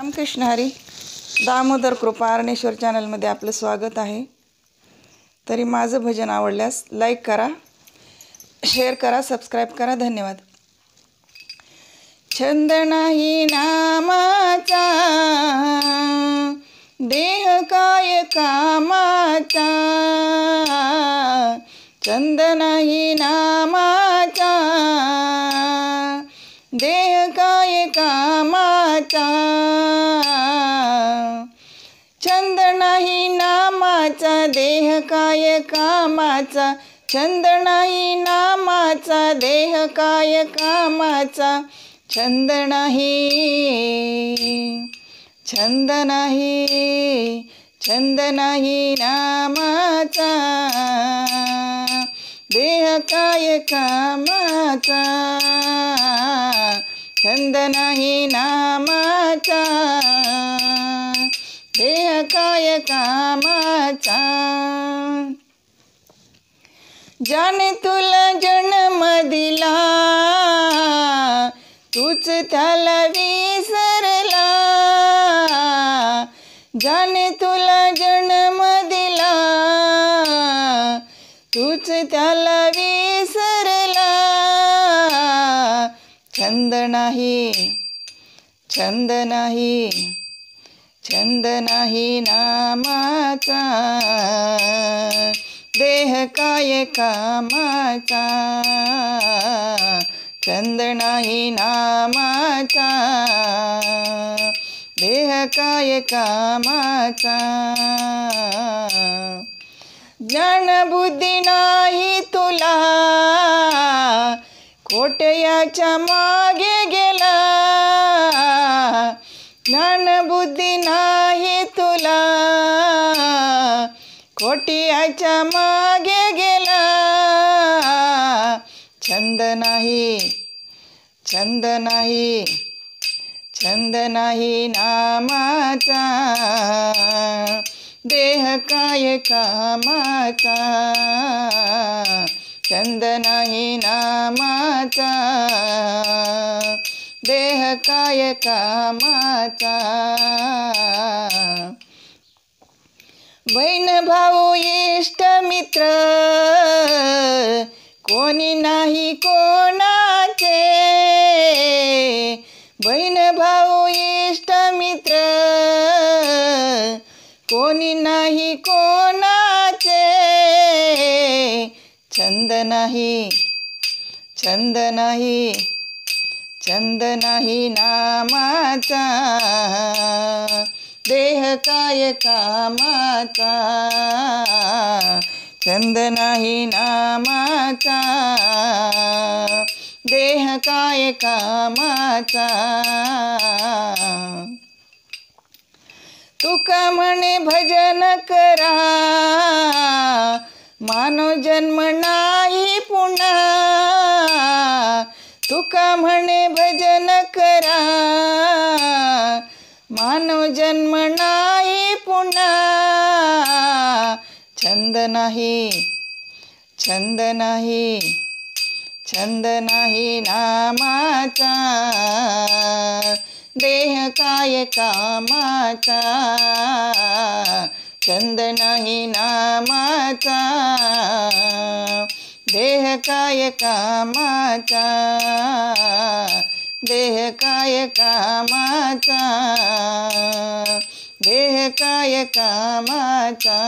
रामकृष्ण हरी. दामोदर कृपा अरणेश्वर चॅनलमध्ये आपलं स्वागत आहे. तरी माझं भजन आवडल्यास लाईक करा, शेअर करा, सबस्क्राईब करा. धन्यवाद. छंद नाही नामाचा, देह काय कामाचा. छंद नाही नामाचा, देह काय कामाचा. छंद नाही नामाचा, देह काय कामाचा. छंद नाही नामाचा, देह काय कामाचा. छंद नाही, छंद नाही, छंद नाही नामाचा, देह काय कामाचा. छंद नाही नामाचा, देह काय कामाचा. ज्याने तुला जन्म दिला, तूच त्याला विसरला. ज्याने तुला जन्म दिला, तूच त्याला विसरला. छंद नाही, छंद नाही, छंद नाही नामाचा, देह काय कामाचा. छंद नाही नामाचा, देह काय कामाचा. ज्ञानबुद्धी नाही तुला, खोट्याच्या मागे गेला. ज्ञानबुद्धी नाही तुला, खोट्याच्या मागे गेला. छंद नाही, छंद नाही, छंद नाही नामाचा, देह काय कामाचा. छंद नाही नामाचा, देह काय कामाचा. बहीण भाऊ इष्ट मित्र, कोणी नाही कोणाचे. बहीण भाऊ इष्ट मित्र, कोणी नाही कोणाचे. छंद नाही, छंद नाही, छंद नाही नामाचा, देह काय कामाचा. छंद नाही नामाचा, देह काय कामाचा. तुका म्हणे भजन करा, मानव जन्म नाही पुन्हा. तुका म्हणे भजन करा, मानव जन्म नाही पुन्हा. छंद नाही, छंद नाही, छंद नाही नामाचा, देह काय कामाचा. छंद नाही नामाचा, देह काय कामाचा. देह काय कामाचा, देह काय कामाचा.